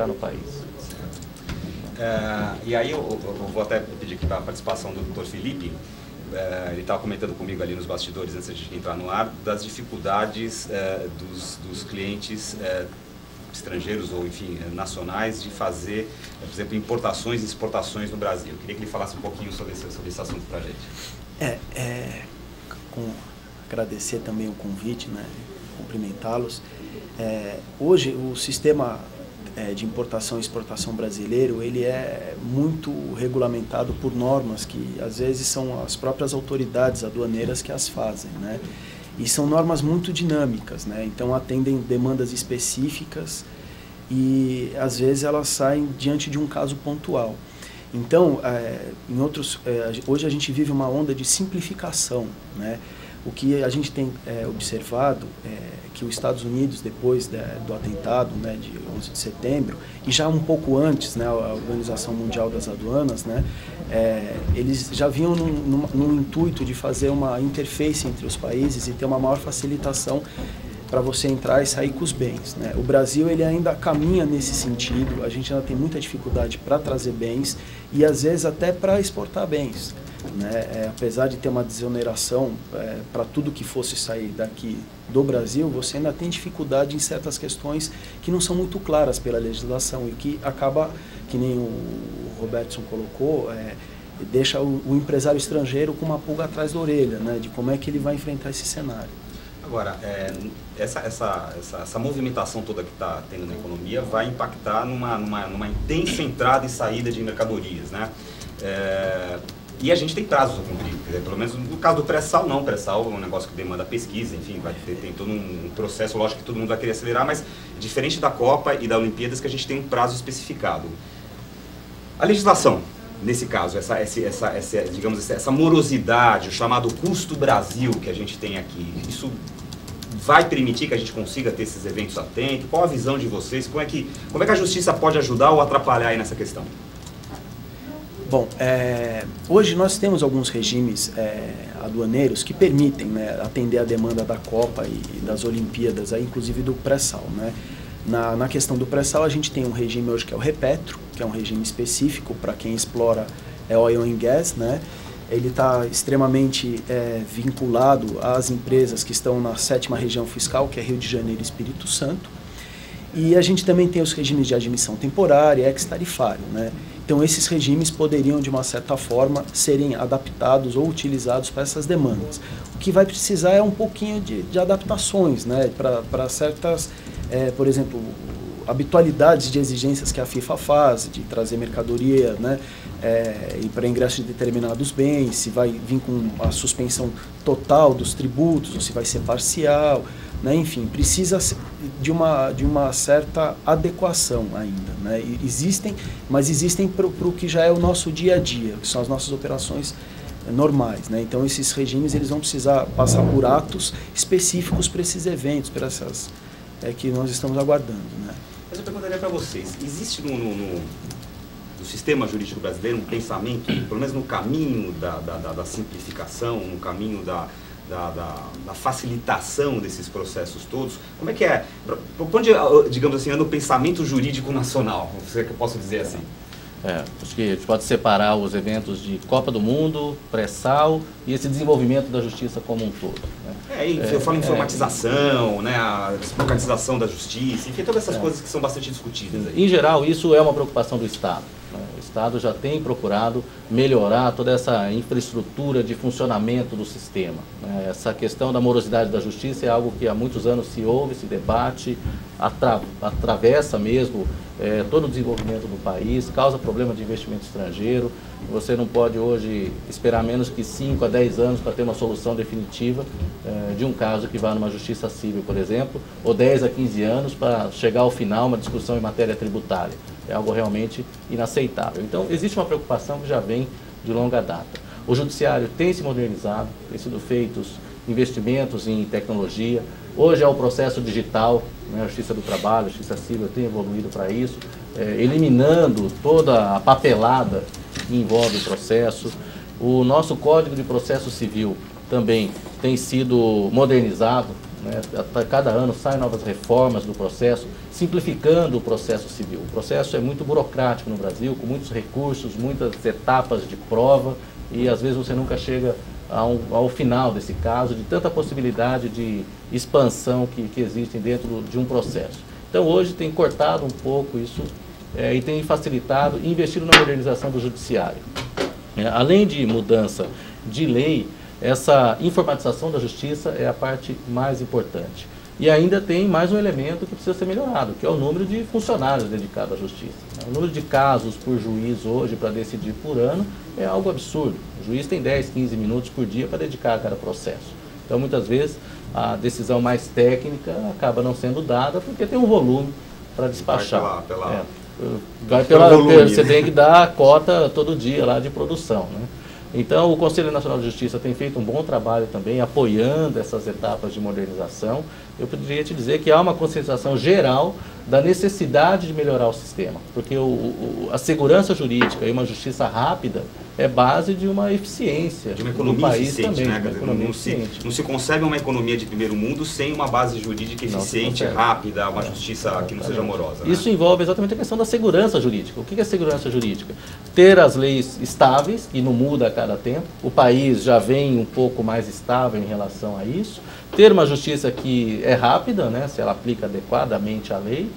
no país. E aí eu vou até pedir aqui para a participação do Dr. Felipe. Ele estava comentando comigo ali nos bastidores, antes de entrar no ar, das dificuldades dos clientes estrangeiros ou, enfim, nacionais de fazer, por exemplo, importações e exportações no Brasil. Eu queria que ele falasse um pouquinho sobre esse assunto para a gente. Agradecer também o convite, né, cumprimentá-los. Hoje, o sistema de importação e exportação brasileiro, ele é muito regulamentado por normas que, às vezes, são as próprias autoridades aduaneiras que as fazem, né? E são normas muito dinâmicas, né? Então atendem demandas específicas e às vezes elas saem diante de um caso pontual. Então, hoje a gente vive uma onda de simplificação, né? O que a gente tem observado é que os Estados Unidos, depois do atentado, né, de 11 de setembro, e já um pouco antes, né, a Organização Mundial das Aduanas, né, eles já vinham num intuito de fazer uma interface entre os países e ter uma maior facilitação para você entrar e sair com os bens, né? O Brasil, ele ainda caminha nesse sentido, a gente ainda tem muita dificuldade para trazer bens e às vezes até para exportar bens, né? Apesar de ter uma desoneração para tudo que fosse sair daqui do Brasil, você ainda tem dificuldade em certas questões que não são muito claras pela legislação e que acaba, que nem o Robertson colocou, deixa o empresário estrangeiro com uma pulga atrás da orelha, né, de como é que ele vai enfrentar esse cenário. Agora, essa movimentação toda que está tendo na economia vai impactar numa intensa entrada e saída de mercadorias, né? E a gente tem prazos a cumprir, quer dizer, pelo menos no caso do pré-sal não, pré-sal é um negócio que demanda pesquisa, enfim, tem todo um processo, lógico que todo mundo vai querer acelerar, mas diferente da Copa e da Olimpíadas que a gente tem um prazo especificado. A legislação, nesse caso, digamos, essa morosidade, o chamado custo Brasil que a gente tem aqui, isso vai permitir que a gente consiga ter esses eventos a tempo? Qual a visão de vocês? Como é que a justiça pode ajudar ou atrapalhar aí nessa questão? Bom, hoje nós temos alguns regimes aduaneiros que permitem, né, atender a demanda da Copa e das Olimpíadas, aí, inclusive do pré-sal, né? Na questão do pré-sal, a gente tem um regime hoje que é o Repetro, que é um regime específico para quem explora oil and gas, né? Ele está extremamente vinculado às empresas que estão na 7ª região fiscal, que é Rio de Janeiro e Espírito Santo. E a gente também tem os regimes de admissão temporária e ex-tarifário, né? Então esses regimes poderiam, de uma certa forma, serem adaptados ou utilizados para essas demandas. O que vai precisar é um pouquinho de adaptações, né, para certas, por exemplo, habitualidades de exigências que a FIFA faz, de trazer mercadoria, né, e para ingresso de determinados bens, se vai vir com a suspensão total dos tributos ou se vai ser parcial, né, enfim, precisa de uma certa adequação ainda, né? Mas existem para o que já é o nosso dia a dia, que são as nossas operações normais, né? Então esses regimes eles vão precisar passar por atos específicos para esses eventos, para essas que nós estamos aguardando, né? Mas eu perguntaria para vocês, existe no sistema jurídico brasileiro um pensamento, pelo menos no caminho da simplificação, no caminho da facilitação desses processos todos? Como é que é? Por onde, digamos assim, anda o pensamento jurídico nacional, se é que eu posso dizer assim? Acho que a gente pode separar os eventos de Copa do Mundo, pré-sal e esse desenvolvimento da justiça como um todo, né? Eu falo em informatização, né, a desburocratização da justiça, enfim, todas essas coisas que são bastante discutidas aí. Em geral, isso é uma preocupação do Estado, né? O Estado já tem procurado melhorar toda essa infraestrutura de funcionamento do sistema, né? Essa questão da morosidade da justiça é algo que há muitos anos se ouve, se debate, atravessa mesmo todo o desenvolvimento do país, causa problema de investimento estrangeiro. Você não pode hoje esperar menos que 5 a 10 anos para ter uma solução definitiva de um caso que vá numa justiça civil, por exemplo, ou 10 a 15 anos para chegar ao final uma discussão em matéria tributária. É algo realmente inaceitável. Então, existe uma preocupação que já vem de longa data. O judiciário tem se modernizado, tem sido feitos investimentos em tecnologia. Hoje é o processo digital, né? A Justiça do Trabalho, a Justiça Civil tem evoluído para isso, eliminando toda a papelada que envolve o processo. O nosso Código de Processo Civil também tem sido modernizado, né? Cada ano saem novas reformas do processo, simplificando o processo civil. O processo é muito burocrático no Brasil, com muitos recursos, muitas etapas de prova, e às vezes você nunca chega ao final desse caso, de tanta possibilidade de expansão que existem dentro de um processo. Então hoje tem cortado um pouco isso e tem facilitado e investido na modernização do judiciário. Além de mudança de lei, essa informatização da justiça é a parte mais importante. E ainda tem mais um elemento que precisa ser melhorado, que é o número de funcionários dedicados à justiça. O número de casos por juiz hoje para decidir por ano é algo absurdo. O juiz tem 10, 15 minutos por dia para dedicar a cada processo. Então, muitas vezes, a decisão mais técnica acaba não sendo dada porque tem um volume para despachar. Você tem que dar a cota todo dia lá de produção, né? Então, o Conselho Nacional de Justiça tem feito um bom trabalho também, apoiando essas etapas de modernização. Eu poderia te dizer que há uma conscientização geral da necessidade de melhorar o sistema, porque a segurança jurídica e uma justiça rápida é base de uma eficiência de uma economia no país eficiente, também, né? Não se concebe uma economia de primeiro mundo sem uma base jurídica eficiente, rápida, uma justiça que não seja morosa. Né? Isso envolve exatamente a questão da segurança jurídica. O que é segurança jurídica? Ter as leis estáveis, que não muda a cada tempo. O país já vem um pouco mais estável em relação a isso. Ter uma justiça que é rápida, né, se ela aplica adequadamente a lei,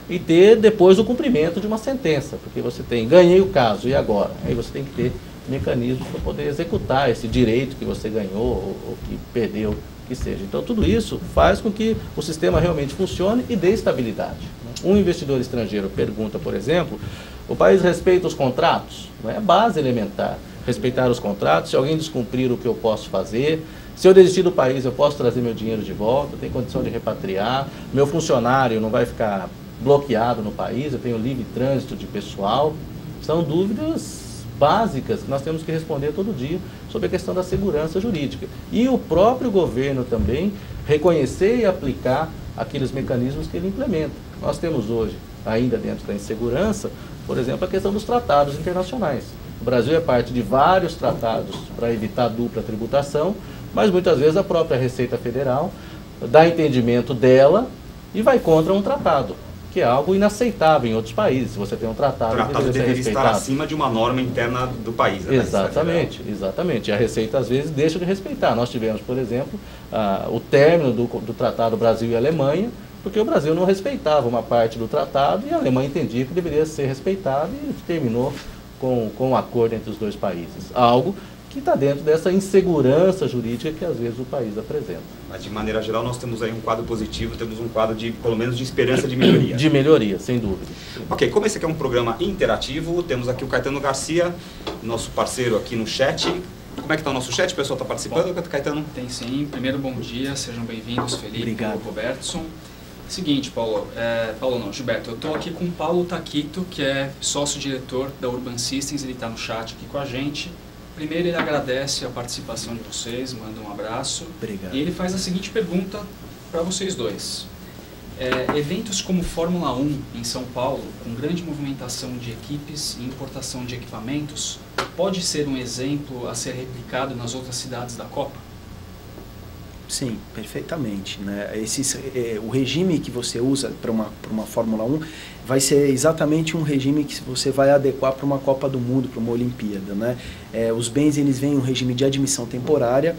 e ter depois o cumprimento de uma sentença, porque você tem, ganhei o caso, e agora? Aí você tem que ter mecanismos para poder executar esse direito que você ganhou ou que perdeu, que seja. Então tudo isso faz com que o sistema realmente funcione e dê estabilidade. Um investidor estrangeiro pergunta, por exemplo, o país respeita os contratos? Não é base elementar. Respeitar os contratos, se alguém descumprir o que eu posso fazer, se eu desistir do país eu posso trazer meu dinheiro de volta, tenho condição de repatriar, meu funcionário não vai ficar bloqueado no país, eu tenho livre trânsito de pessoal. São dúvidas básicas que nós temos que responder todo dia sobre a questão da segurança jurídica. E o próprio governo também reconhecer e aplicar aqueles mecanismos que ele implementa. Nós temos hoje, ainda dentro da insegurança, por exemplo, a questão dos tratados internacionais. O Brasil é parte de vários tratados para evitar dupla tributação, mas muitas vezes a própria Receita Federal dá entendimento dela e vai contra um tratado, que é algo inaceitável em outros países. Se você tem um tratado, o tratado deveria estar acima de uma norma interna do país. Né? Exatamente, exatamente. E a Receita às vezes deixa de respeitar. Nós tivemos, por exemplo, o término do tratado Brasil e Alemanha, porque o Brasil não respeitava uma parte do tratado e a Alemanha entendia que deveria ser respeitado e terminou com um acordo entre os dois países. Algo que está dentro dessa insegurança jurídica que às vezes o país apresenta. Mas de maneira geral nós temos aí um quadro positivo, temos um quadro de, pelo menos, de esperança de melhoria. De melhoria, sem dúvida. Ok, como esse aqui é um programa interativo, temos aqui o Caetano Garcia, nosso parceiro aqui no chat. Como é que está o nosso chat? O pessoal está participando, Caetano? Tem sim. Primeiro, bom dia, sejam bem-vindos, Felipe e Robertson. Seguinte, Gilberto, eu estou aqui com o Paulo Taquito, que é sócio-diretor da Urban Systems, ele está no chat aqui com a gente. Primeiro, ele agradece a participação de vocês, manda um abraço. Obrigado. E ele faz a seguinte pergunta para vocês dois. Eventos como Fórmula 1 em São Paulo, com grande movimentação de equipes e importação de equipamentos, pode ser um exemplo a ser replicado nas outras cidades da Copa? Sim, perfeitamente, né? O regime que você usa para uma Fórmula 1 vai ser exatamente um regime que você vai adequar para uma Copa do Mundo, para uma Olimpíada, né? Os bens, eles vêm em um regime de admissão temporária,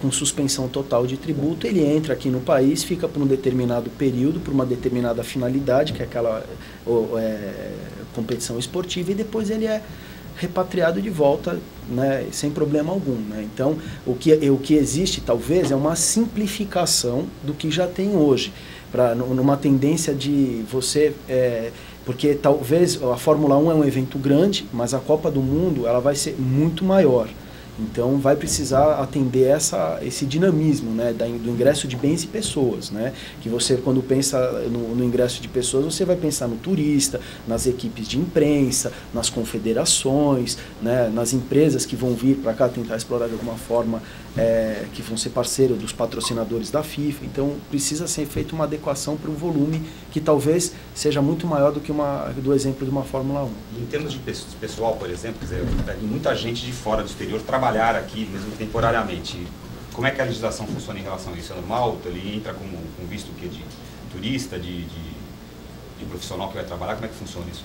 com suspensão total de tributo. Ele entra aqui no país, fica por um determinado período, por uma determinada finalidade, que é aquela competição esportiva, e depois ele é repatriado de volta, né, sem problema algum, né? Então, o que existe, talvez, é uma simplificação do que já tem hoje, numa tendência de você... porque talvez a Fórmula 1 é um evento grande, mas a Copa do Mundo ela vai ser muito maior. Então, vai precisar atender esse dinamismo, né, do ingresso de bens e pessoas, né? Que você, quando pensa no ingresso de pessoas, você vai pensar no turista, nas equipes de imprensa, nas confederações, né, nas empresas que vão vir para cá tentar explorar de alguma forma, que vão ser parceiros dos patrocinadores da FIFA. Então, precisa ser feita uma adequação para o volume que talvez seja muito maior do que do exemplo de uma Fórmula 1. Em termos de pessoal, por exemplo, quer dizer, muita gente de fora do exterior trabalhar aqui, mesmo temporariamente. Como é que a legislação funciona em relação a isso? É normal? Ele entra com visto de turista, profissional que vai trabalhar, como é que funciona isso?